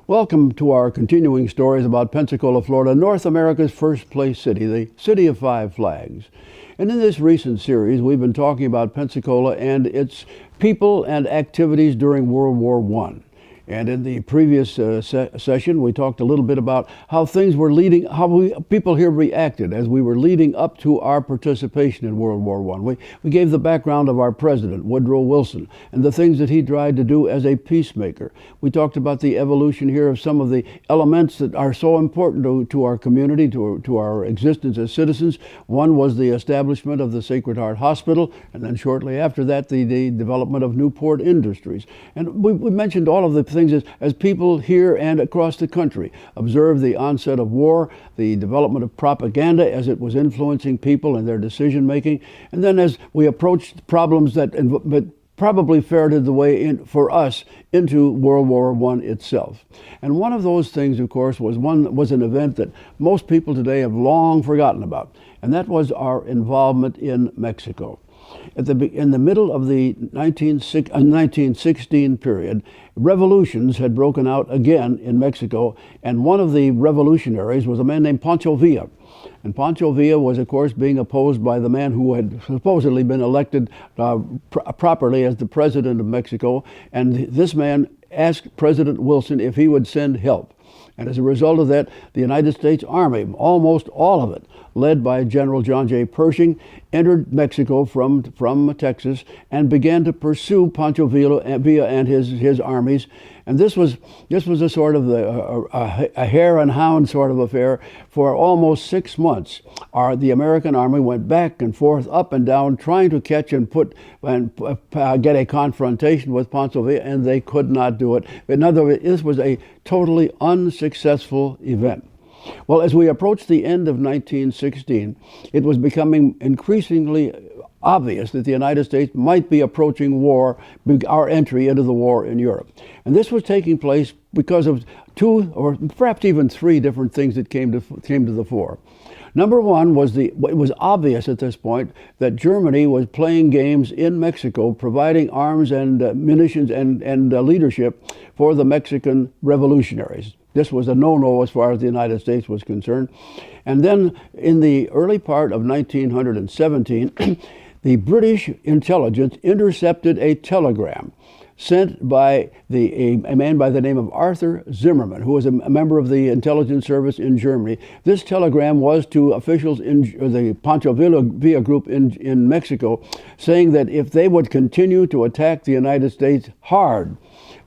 Welcome to our continuing stories about Pensacola, Florida, North America's first-place city, the City of Five Flags. And in this recent series, we've been talking about Pensacola and its people and activities during World War I. And in the previous session, we talked a little bit about how things were leading, people here reacted as we were leading up to our participation in World War I. We gave the background of our president, Woodrow Wilson, and the things that he tried to do as a peacemaker. We talked about the evolution here of some of the elements that are so important to our community, to our existence as citizens. One was the establishment of the Sacred Heart Hospital, and then shortly after that, the development of Newport Industries. And we mentioned all of the things as people here and across the country observed the onset of war, the development of propaganda as it was influencing people and their decision making, and then as we approached problems that probably ferreted the way for us into World War I itself. And one of those things, of course, was an event that most people today have long forgotten about, and that was our involvement in Mexico. In the middle of the 1916 period, revolutions had broken out again in Mexico, and one of the revolutionaries was a man named Pancho Villa. And Pancho Villa was, of course, being opposed by the man who had supposedly been elected properly as the president of Mexico. And this man asked President Wilson if he would send help. And as a result of that, the United States Army, almost all of it, led by General John J. Pershing, entered Mexico from Texas and began to pursue Pancho Villa and his armies. And this was a sort of a hare and hound sort of affair for almost 6 months. The American Army went back and forth, up and down, trying to catch and get a confrontation with Pancho Villa, and they could not do it. In other words, this was a totally unsuccessful event. Well, as we approached the end of 1916, it was becoming increasingly obvious that the United States might be approaching war, our entry into the war in Europe. And this was taking place because of 2 or perhaps even 3 different things that came to the fore. Number one was it was obvious at this point that Germany was playing games in Mexico, providing arms and munitions and leadership for the Mexican revolutionaries. This was a no-no as far as the United States was concerned. And then in the early part of 1917, the British intelligence intercepted a telegram sent by a man by the name of Arthur Zimmerman, who was a member of the intelligence service in Germany. This telegram was to officials in the Pancho Villa group in Mexico, saying that if they would continue to attack the United States hard,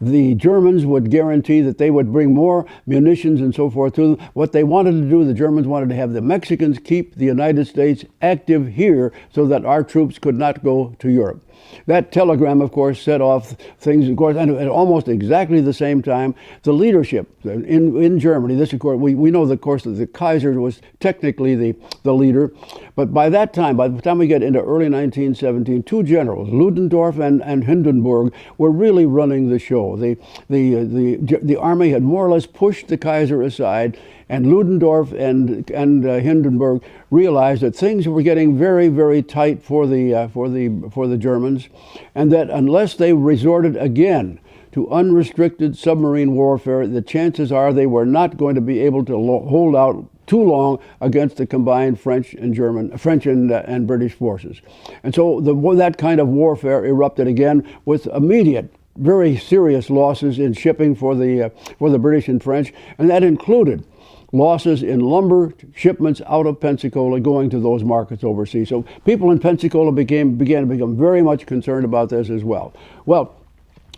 the Germans would guarantee that they would bring more munitions and so forth to them. What they wanted to do, the Germans wanted to have the Mexicans keep the United States active here so that our troops could not go to Europe. That telegram, of course, set off things, of course, and at almost exactly the same time, the leadership in Germany, this, of course, we know, of course, that the Kaiser was technically the leader, but by the time we get into early 1917, 2 generals, Ludendorff and Hindenberg, were really running the show. The army had more or less pushed the Kaiser aside, and Ludendorff and Hindenberg realized that things were getting very, very tight for the Germans, and that unless they resorted again to unrestricted submarine warfare, the chances are they were not going to be able to hold out too long against the combined French and British forces. And so that kind of warfare erupted again with immediate, very serious losses in shipping for the British and French, and that included losses in lumber shipments out of Pensacola going to those markets overseas. So people in Pensacola began to become very much concerned about this as well. Well,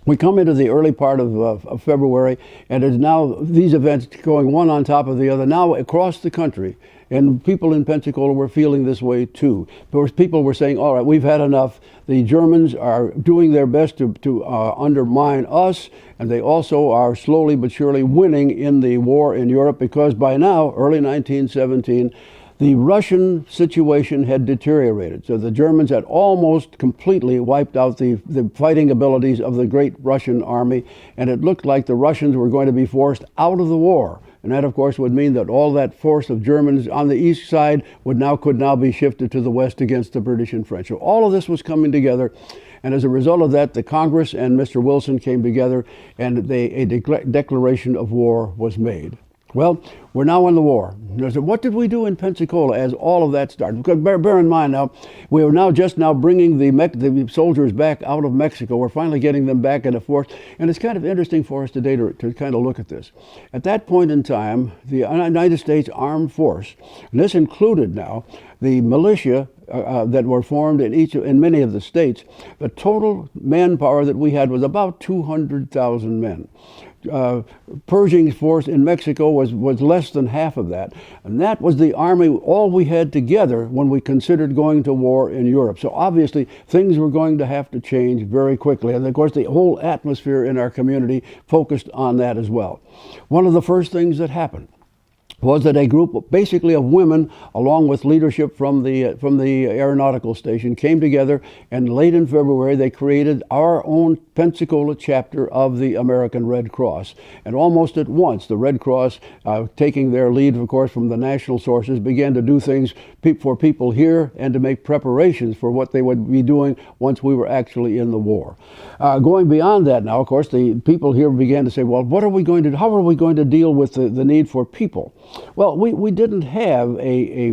we come into the early part of February, and it's now these events going one on top of the other now across the country. And people in Pensacola were feeling this way too. People were saying, all right, we've had enough. The Germans are doing their best to undermine us, and they also are slowly but surely winning in the war in Europe, because by now, early 1917, the Russian situation had deteriorated. So the Germans had almost completely wiped out the fighting abilities of the great Russian army, and it looked like the Russians were going to be forced out of the war and that of course would mean that all that force of Germans on the east side could now be shifted to the west against the British and French. So all of this was coming together, and as a result of that, the Congress and Mr. Wilson came together, and a declaration of war was made. Well, we're now in the war. So what did we do in Pensacola as all of that started? Because bear in mind now, we are just now bringing the soldiers back out of Mexico. We're finally getting them back into force. And it's kind of interesting for us today to kind of look at this. At that point in time, the United States Armed Force, and this included now the militia that were formed in many of the states, the total manpower that we had was about 200,000 men. Pershing's force in Mexico was less than half of that. And that was the army, all we had together when we considered going to war in Europe. So obviously things were going to have to change very quickly. And of course the whole atmosphere in our community focused on that as well. One of the first things that happened was that a group basically of women, along with leadership from the aeronautical station, came together, and late in February they created our own Pensacola chapter of the American Red Cross. And almost at once the Red Cross, taking their lead of course from the national sources, began to do things for people here and to make preparations for what they would be doing once we were actually in the war. Going beyond that now, of course, the people here began to say, well, how are we going to deal with the need for people? Well, we didn't have a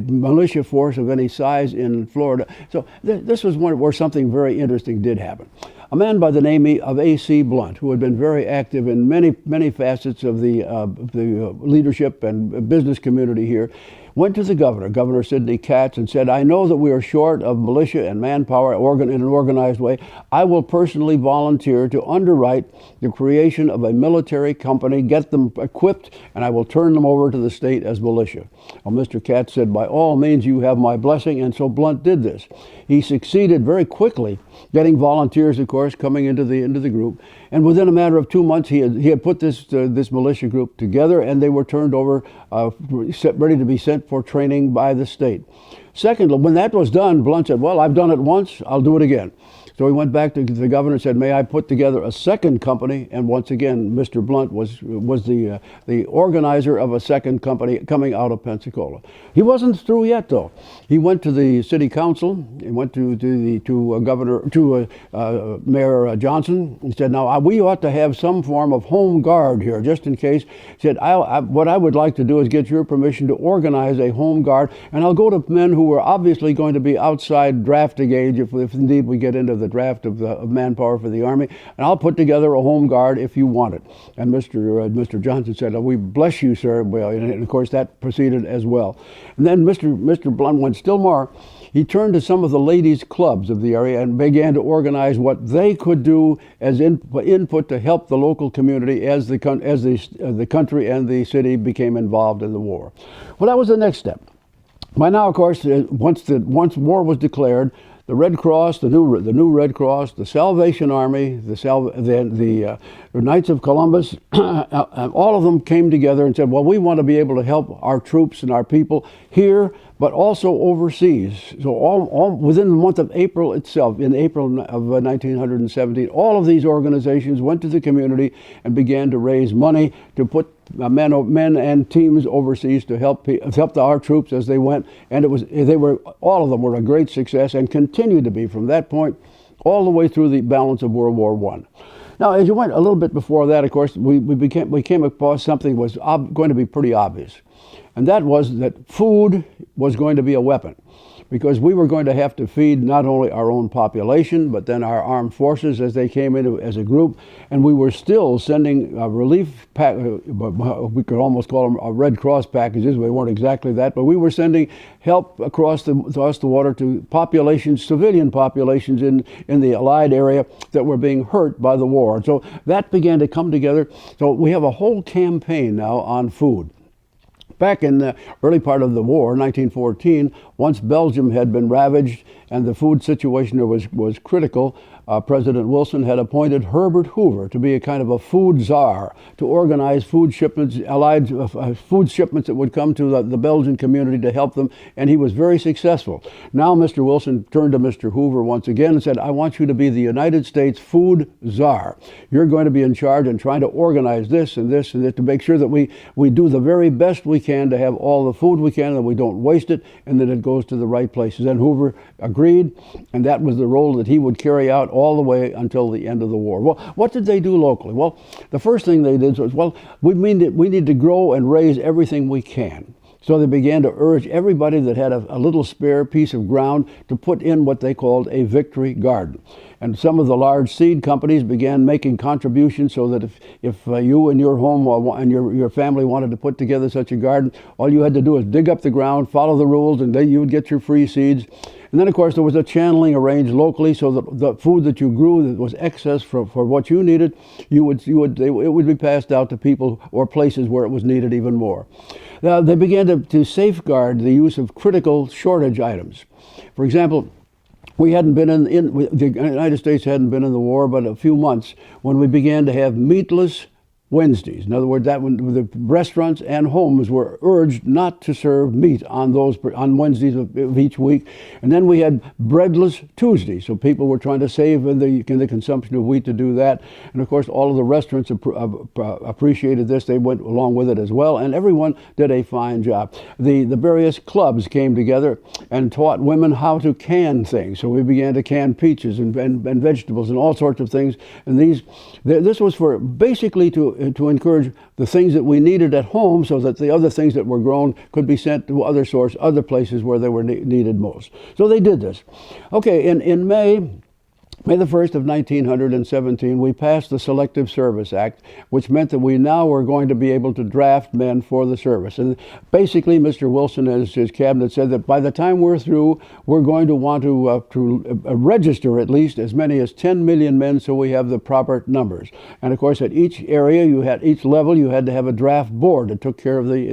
militia force of any size in Florida. So this was one where something very interesting did happen. A man by the name of A.C. Blunt, who had been very active in many facets of the leadership and business community here, went to the Governor Sidney Katz, and said, I know that we are short of militia and manpower in an organized way. I will personally volunteer to underwrite the creation of a military company, get them equipped, and I will turn them over to the state as militia. Well, Mr. Katz said, by all means, you have my blessing, and so Blunt did this. He succeeded very quickly getting volunteers, of course, coming into the group, and within a matter of 2 months, he had put this militia group together, and they were turned over, ready to be sent for training by the state. Secondly, when that was done, Blunt said, well, I've done it once, I'll do it again. So he went back to the governor and said, may I put together a second company? And once again, Mr. Blunt was the organizer of a second company coming out of Pensacola. He wasn't through yet, though. He went to the city council. He went to Mayor Johnson. He said, now we ought to have some form of home guard here, just in case. He said, what I would like to do is get your permission to organize a home guard, and I'll go to men who are obviously going to be outside drafting age if indeed we get into the draft of manpower for the Army, and I'll put together a home guard if you want it. And Mr. Johnson said, we bless you, sir. Well, and of course that proceeded as well. And then Mr. Blunt went still more. He turned to some of the ladies' clubs of the area and began to organize what they could do as input to help the local community as the country and the city became involved in the war. Well, that was the next step. By now, of course, once war was declared, the Red Cross, the new Red Cross, the Salvation Army, the Knights of Columbus, all of them came together and said, well, we want to be able to help our troops and our people here, but also overseas. So all within the month of April itself, in April of 1917, all of these organizations went to the community and began to raise money to put men and teams overseas to help our troops as they went, and all of them were a great success and continued to be from that point all the way through the balance of World War I. Now, as you went a little bit before that, of course, we came across something that was going to be pretty obvious, and that was that food was going to be a weapon, because we were going to have to feed not only our own population, but then our armed forces as they came in as a group. And we were still sending relief we could almost call them Red Cross packages. We weren't exactly that, but we were sending help across the water to populations, civilian populations in the Allied area that were being hurt by the war. And so that began to come together. So we have a whole campaign now on food. Back in the early part of the war, 1914, once Belgium had been ravaged and the food situation was critical, President Wilson had appointed Herbert Hoover to be a kind of a food czar, to organize food shipments, allied food shipments that would come to the Belgian community to help them, and he was very successful. Now Mr. Wilson turned to Mr. Hoover once again and said, I want you to be the United States food czar. You're going to be in charge and trying to organize this and this and that to make sure that we do the very best we can to have all the food we can, and we don't waste it, and that it goes to the right places. And Hoover agreed, and that was the role that he would carry out all the way until the end of the war. Well, what did they do locally? Well, the first thing they did was, well, we need to grow and raise everything we can. So they began to urge everybody that had a little spare piece of ground to put in what they called a victory garden. And some of the large seed companies began making contributions so that if you and your home and your family wanted to put together such a garden, all you had to do was dig up the ground, follow the rules, and then you would get your free seeds. And then, of course, there was a channeling arranged locally so that the food that you grew that was excess for what you needed, it would be passed out to people or places where it was needed even more. Now, they began to safeguard the use of critical shortage items. For example, we hadn't been the United States hadn't been in the war but a few months when we began to have meatless Wednesdays. In other words, that when the restaurants and homes were urged not to serve meat on Wednesdays of each week, and then we had breadless Tuesdays. So people were trying to save in the consumption of wheat to do that, and of course, all of the restaurants appreciated this. They went along with it as well, and everyone did a fine job. The various clubs came together and taught women how to can things. So we began to can peaches and vegetables and all sorts of things. And this was for basically to encourage the things that we needed at home so that the other things that were grown could be sent to other places where they were needed most. So they did this. Okay, in May the 1st of 1917, we passed the Selective Service Act, which meant that we now were going to be able to draft men for the service. And basically, Mr. Wilson and his cabinet said that by the time we're through, we're going to want to register at least as many as 10 million men so we have the proper numbers. And of course, at each area, each level, you had to have a draft board that took care of the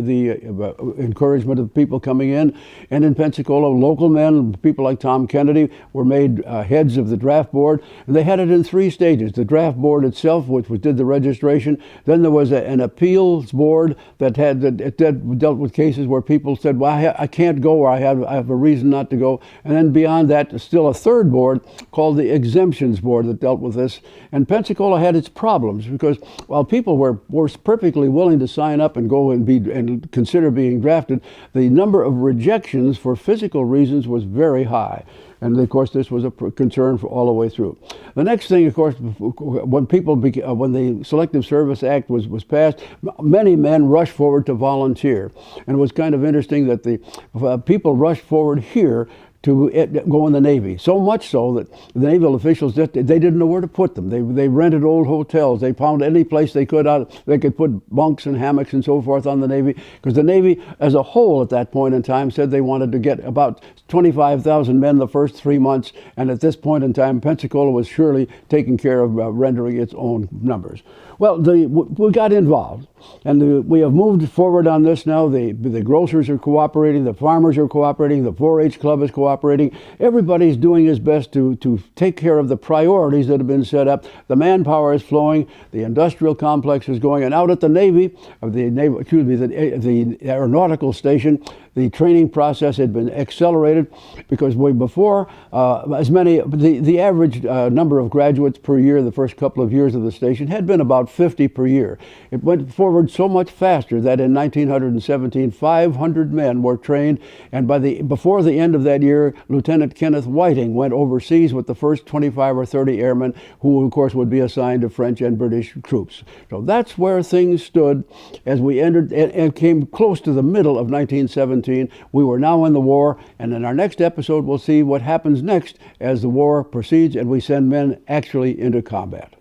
encouragement of people coming in. And in Pensacola, local men, people like Tom Kennedy, were made heads of the draft board. And they had it in 3 stages. The draft board itself, which did the registration. Then there was an appeals board that dealt with cases where people said, well, I can't go, or I have a reason not to go. And then beyond that, still a third board called the exemptions board that dealt with this. And Pensacola had its problems because while people were perfectly willing to sign up and go and consider being drafted, the number of rejections for physical reasons was very high. And of course, this was a concern for all the way through. The next thing, of course, when the Selective Service Act was passed, many men rushed forward to volunteer. And it was kind of interesting that the people rushed forward here to go in the Navy. So much so that the naval officials they didn't know where to put them. They rented old hotels. They found any place they could put bunks and hammocks and so forth on the Navy, because the Navy as a whole at that point in time said they wanted to get about 25,000 men the first 3 months, and at this point in time, Pensacola was surely taking care of rendering its own numbers. Well, we got involved, and we have moved forward on this now. The grocers are cooperating, the farmers are cooperating, the 4-H club is cooperating. Everybody's doing his best to take care of the priorities that have been set up. The manpower is flowing, the industrial complex is going, and out at the the aeronautical station, the training process had been accelerated because before the average number of graduates per year the first couple of years of the station had been about 50 per year. It went forward so much faster that in 1917, 500 men were trained, and before the end of that year, Lieutenant Kenneth Whiting went overseas with the first 25 or 30 airmen, who of course would be assigned to French and British troops. So that's where things stood as we entered and came close to the middle of 1917. We were now in the war, and in our next episode, we'll see what happens next as the war proceeds and we send men actually into combat.